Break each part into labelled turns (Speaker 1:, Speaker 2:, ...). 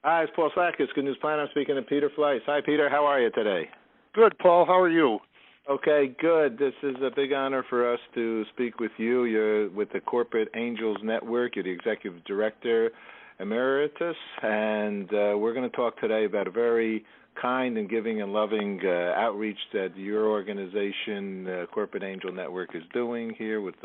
Speaker 1: Hi, it's Paul Sackis, Good News Planet. I'm speaking to Peter Fleiss. Hi, Peter. How are you today?
Speaker 2: Good, Paul. How are you?
Speaker 1: Okay, good. This is a big honor for us to speak with you. You're with the Corporate Angels Network. You're the Executive Director, Emeritus, and we're going to talk today about a very kind and giving and loving outreach that your organization, Corporate Angel Network, is doing here with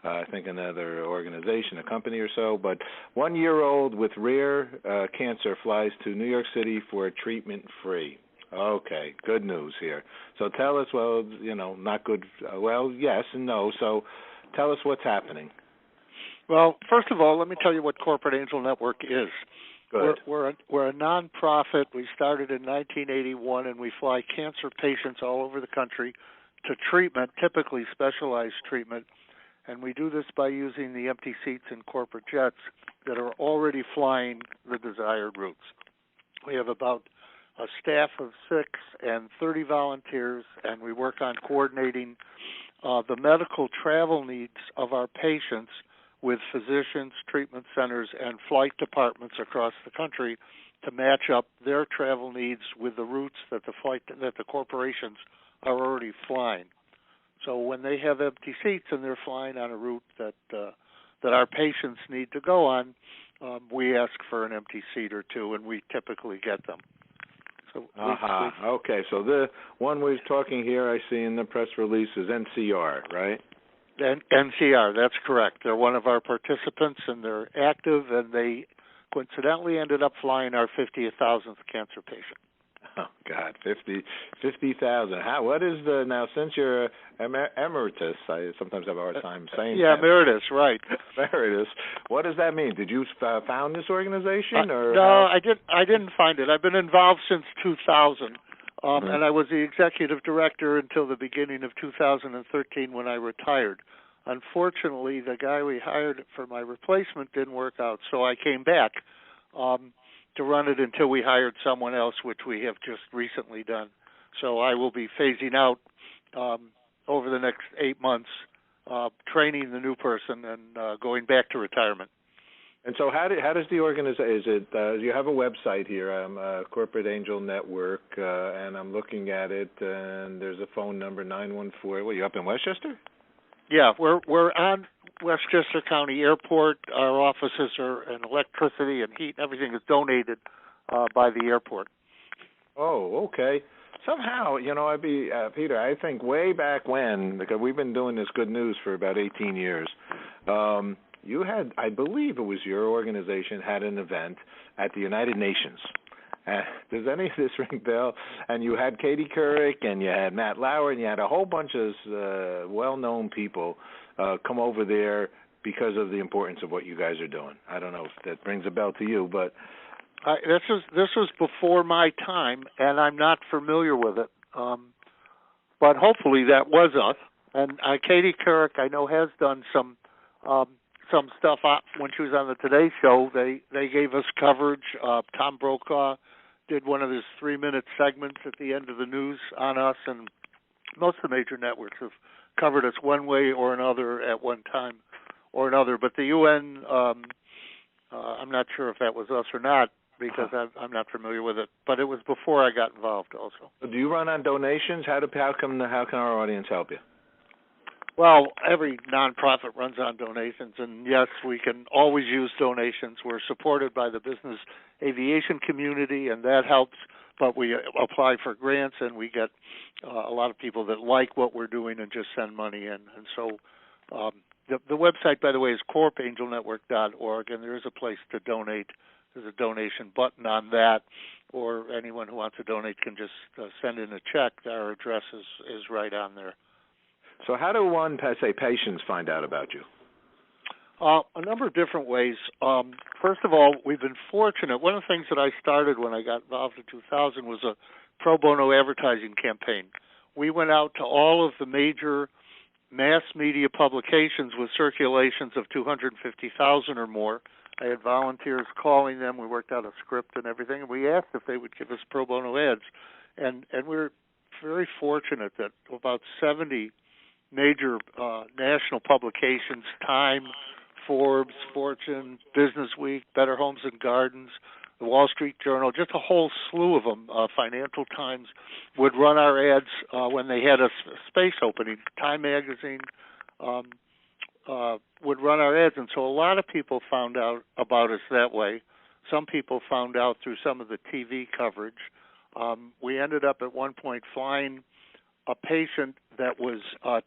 Speaker 1: I think another organization, a company or so, but 1-year-old with rare cancer flies to New York City for treatment free. Okay, good news here. So tell us, well, not good, well, yes and no. So tell us what's happening.
Speaker 2: Well, first of all, let me tell you what Corporate Angel Network is.
Speaker 1: Good.
Speaker 2: We're a nonprofit. We started in 1981, and we fly cancer patients all over the country to treatment, typically specialized treatment. And we do this by using the empty seats in corporate jets that are already flying the desired routes. We have about a staff of 6 and 30 volunteers, and we work on coordinating the medical travel needs of our patients with physicians, treatment centers, and flight departments across the country to match up their travel needs with the routes that the corporations are already flying. So when they have empty seats and they're flying on a route that our patients need to go on, we ask for an empty seat or two, and we typically get them. So
Speaker 1: okay, so the one we're talking here I see in the press release is NCR, right?
Speaker 2: NCR, that's correct. They're one of our participants, and they're active, and they coincidentally ended up flying our 50,000th cancer patient.
Speaker 1: Oh, God, 50,000. What is now, since you're Emeritus, I sometimes have a hard time saying that.
Speaker 2: Emeritus, right.
Speaker 1: Emeritus. What does that mean? Did you found this organization? Or
Speaker 2: no, I didn't find it. I've been involved since 2000, and I was the executive director until the beginning of 2013 when I retired. Unfortunately, the guy we hired for my replacement didn't work out, so I came back to run it until we hired someone else, which we have just recently done. So I will be phasing out over the next 8 months, training the new person and going back to retirement.
Speaker 1: And so how does the organization, is it, you have a website here, Corporate Angel Network, and I'm looking at it, and there's a phone number, 914. What, you up in Westchester?
Speaker 2: Yeah, we're on Westchester County Airport. Our offices are, and electricity and heat and everything is donated by the airport.
Speaker 1: Oh, okay. Somehow, Peter, I think way back when, because we've been doing this good news for about 18 years, you had, I believe it was your organization, had an event at the United Nations. Does any of this ring a bell? And you had Katie Couric, and you had Matt Lauer, and you had a whole bunch of well-known people come over there because of the importance of what you guys are doing. I don't know if that rings a bell to you, but
Speaker 2: this was before my time, and I'm not familiar with it. But hopefully that was us. And Katie Couric, I know, has done some stuff when she was on the Today Show. They gave us coverage. Tom Brokaw did one of his 3-minute segments at the end of the news on us, and most of the major networks have covered us one way or another at one time or another. But the UN, I'm not sure if that was us or not, because I'm not familiar with it. But it was before I got involved also.
Speaker 1: Do you run on donations? How can our audience help you?
Speaker 2: Well, every nonprofit runs on donations, and yes, we can always use donations. We're supported by the business aviation community, and that helps, but we apply for grants, and we get a lot of people that like what we're doing and just send money in. And so the website, by the way, is corpangelnetwork.org, and there is a place to donate. There's a donation button on that, or anyone who wants to donate can just send in a check. Our address is right on there.
Speaker 1: So how do patients find out about you?
Speaker 2: A number of different ways. First of all, we've been fortunate. One of the things that I started when I got involved in 2000 was a pro bono advertising campaign. We went out to all of the major mass media publications with circulations of 250,000 or more. I had volunteers calling them. We worked out a script and everything, and we asked if they would give us pro bono ads. And we're very fortunate that about 70 major national publications, Time, Forbes, Fortune, Business Week, Better Homes and Gardens, the Wall Street Journal, just a whole slew of them. Financial Times would run our ads when they had a space opening. Time Magazine would run our ads, and so a lot of people found out about us that way. Some people found out through some of the TV coverage. We ended up at one point flying a patient that was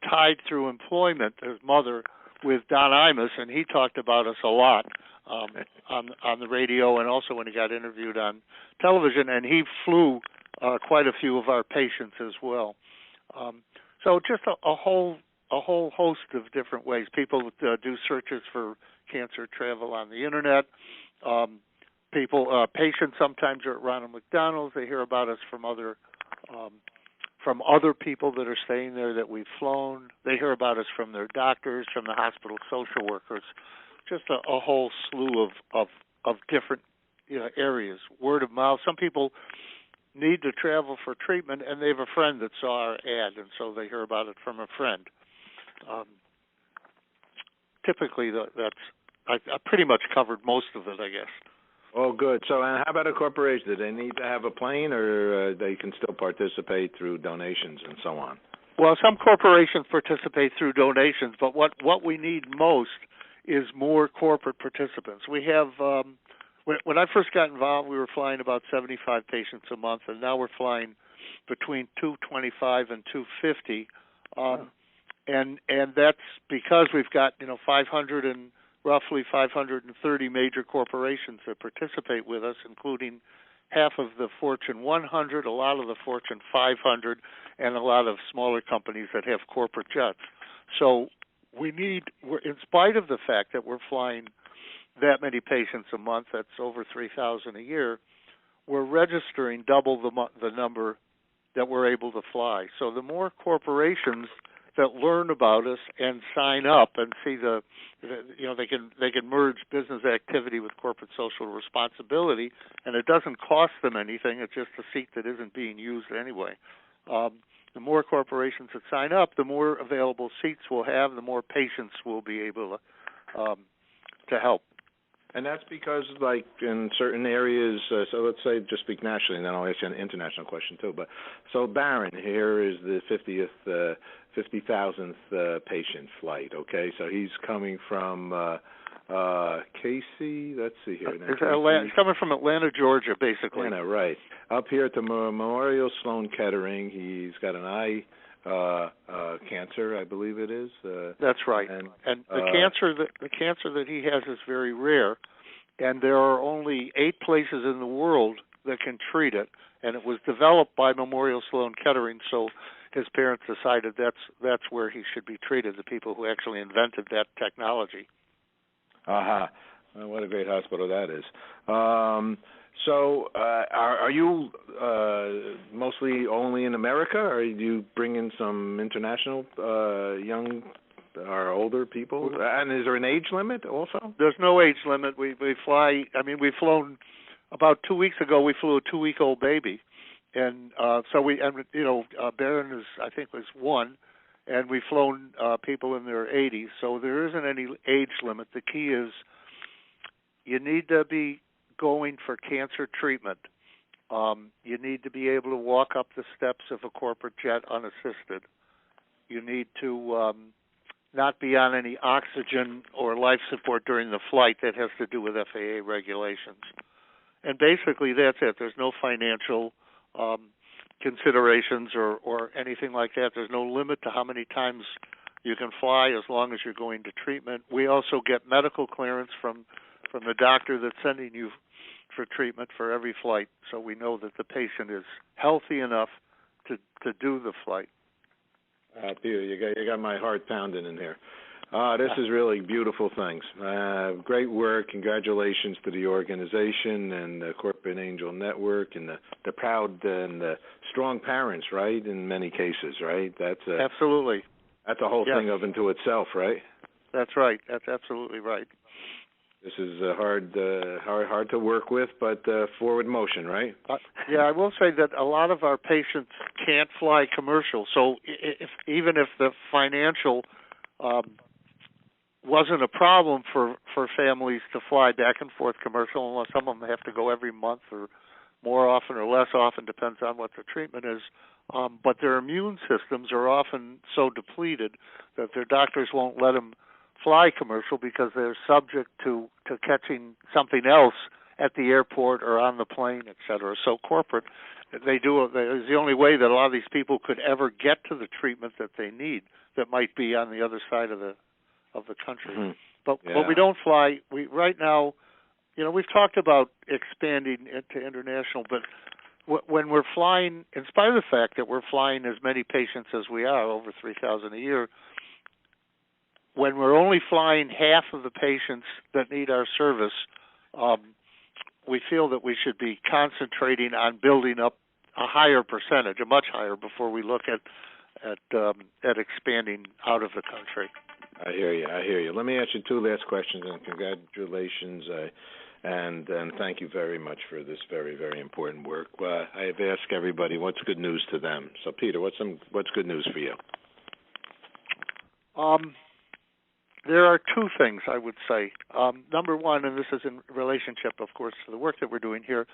Speaker 2: tied through employment, his mother, with Don Imus, and he talked about us a lot on the radio and also when he got interviewed on television, and he flew quite a few of our patients as well. So just a whole host of different ways. People do searches for cancer travel on the internet. Patients sometimes are at Ronald McDonald's. They hear about us from other people that are staying there that we've flown. They hear about us from their doctors, from the hospital social workers. Just a whole slew of different areas. Word of mouth. Some people need to travel for treatment, and they have a friend that saw our ad, and so they hear about it from a friend. Typically, I pretty much covered most of it, I guess.
Speaker 1: Oh, good. So, and how about a corporation? Do they need to have a plane, or they can still participate through donations and so on?
Speaker 2: Well, some corporations participate through donations, but what we need most is more corporate participants. We have, when I first got involved, we were flying about 75 patients a month, and now we're flying between 225 and 250. And that's because we've got roughly 530 major corporations that participate with us, including half of the Fortune 100, a lot of the Fortune 500, and a lot of smaller companies that have corporate jets. So in spite of the fact that we're flying that many patients a month, that's over 3,000 a year, we're registering double the number that we're able to fly. So the more corporations that learn about us and sign up and see they can merge business activity with corporate social responsibility, and it doesn't cost them anything. It's just a seat that isn't being used anyway. The more corporations that sign up, the more available seats we'll have, the more patients we'll be able to help.
Speaker 1: And that's because, like, in certain areas, so let's say, just speak nationally, and then I'll ask you an international question, too. But so Baron, here is the 50,000th patient flight, okay? So he's coming from Casey, let's see here.
Speaker 2: He's coming from Atlanta, Georgia, basically.
Speaker 1: Atlanta, right. Up here at the Memorial Sloan Kettering, he's got an eye cancer, I believe it is.
Speaker 2: That's right. And the cancer that he has is very rare, and there are only 8 places in the world that can treat it. And it was developed by Memorial Sloan Kettering, so his parents decided that's where he should be treated. The people who actually invented that technology.
Speaker 1: Aha! What a great hospital that is. So, are you mostly only in America, or do you bring in some international young or older people? And is there an age limit also?
Speaker 2: There's no age limit. We fly. I mean, we've flown. About 2 weeks ago, we flew a 2-week-old baby, and Baron is, I think, was 1, and we've flown people in their 80s. So there isn't any age limit. The key is you need to be going for cancer treatment. You need to be able to walk up the steps of a corporate jet unassisted. You need to not be on any oxygen or life support during the flight. That has to do with FAA regulations. And basically that's it. There's no financial considerations or anything like that. There's no limit to how many times you can fly as long as you're going to treatment. We also get medical clearance from the doctor that's sending you for treatment for every flight, so we know that the patient is healthy enough to do the flight.
Speaker 1: You got my heart pounding in here. This is really beautiful things. Great work. Congratulations to the organization and the Corporate Angel Network and the proud and the strong parents, right, in many cases, right? That's
Speaker 2: absolutely.
Speaker 1: That's a whole thing of into itself, right?
Speaker 2: That's right. That's absolutely right.
Speaker 1: This is hard to work with, but forward motion, right?
Speaker 2: I will say that a lot of our patients can't fly commercial, so even if the financial wasn't a problem for families to fly back and forth commercial, unless some of them have to go every month or more often or less often, depends on what the treatment is. But their immune systems are often so depleted that their doctors won't let them fly commercial because they're subject to catching something else at the airport or on the plane, et cetera. So corporate, is the only way that a lot of these people could ever get to the treatment that they need that might be on the other side of the country.
Speaker 1: Mm-hmm.
Speaker 2: But we don't fly. We right now, we've talked about expanding into international, but when we're flying, in spite of the fact that we're flying as many patients as we are, over 3,000 a year, when we're only flying half of the patients that need our service, we feel that we should be concentrating on building up a higher percentage, a much higher, before we look at expanding out of the country.
Speaker 1: I hear you. Let me ask you two last questions, and congratulations, and thank you very much for this very, very important work. I have asked everybody what's good news to them. So, Peter, what's good news for you?
Speaker 2: There are two things I would say. Number one, and this is in relationship, of course, to the work that we're doing here,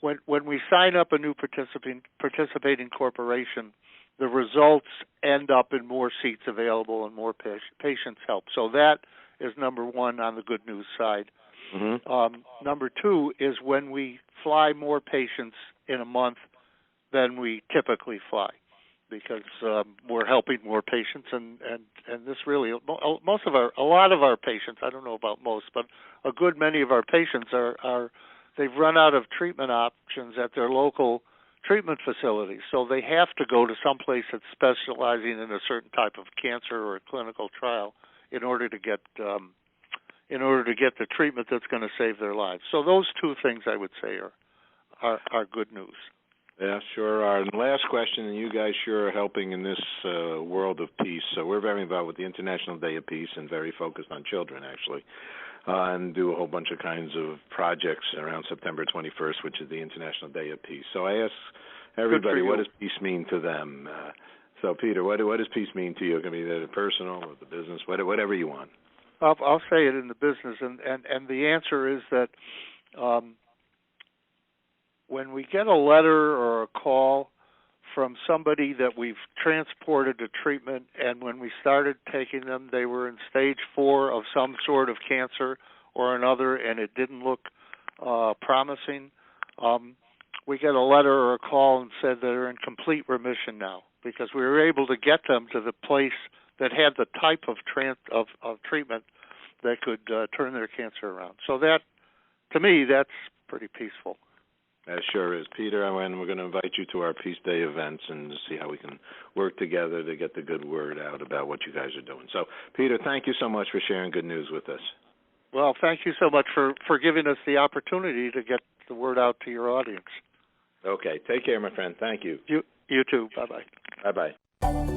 Speaker 2: when we sign up a new participating corporation, the results end up in more seats available and more patients help. So that is number one on the good news side. Mm-hmm. Number two is when we fly more patients in a month than we typically fly, because we're helping more patients, and this really, a lot of our patients, I don't know about most, but a good many of our patients they've run out of treatment options at their local treatment facilities, so they have to go to some place that's specializing in a certain type of cancer or a clinical trial in order to get the treatment that's going to save their lives. So those two things, I would say, are good news.
Speaker 1: Yeah, sure are. And last question, and you guys sure are helping in this world of peace. So we're very involved with the International Day of Peace and very focused on children, actually, and do a whole bunch of kinds of projects around September 21st, which is the International Day of Peace. So I ask everybody, what does peace mean to them? So, Peter, what does peace mean to you? It can be the personal or the business, whatever you want.
Speaker 2: I'll say it in the business, and the answer is that when we get a letter or a call from somebody that we've transported to treatment, and when we started taking them, they were in stage 4 of some sort of cancer or another, and it didn't look promising, we get a letter or a call and said they're in complete remission now, because we were able to get them to the place that had the type of treatment that could turn their cancer around. So that, to me, that's pretty peaceful.
Speaker 1: That sure is. Peter, and we're going to invite you to our Peace Day events and see how we can work together to get the good word out about what you guys are doing. So, Peter, thank you so much for sharing good news with us.
Speaker 2: Well, thank you so much for giving us the opportunity to get the word out to your audience.
Speaker 1: Okay. Take care, my friend. Thank you.
Speaker 2: You too. Bye-bye.
Speaker 1: Bye-bye.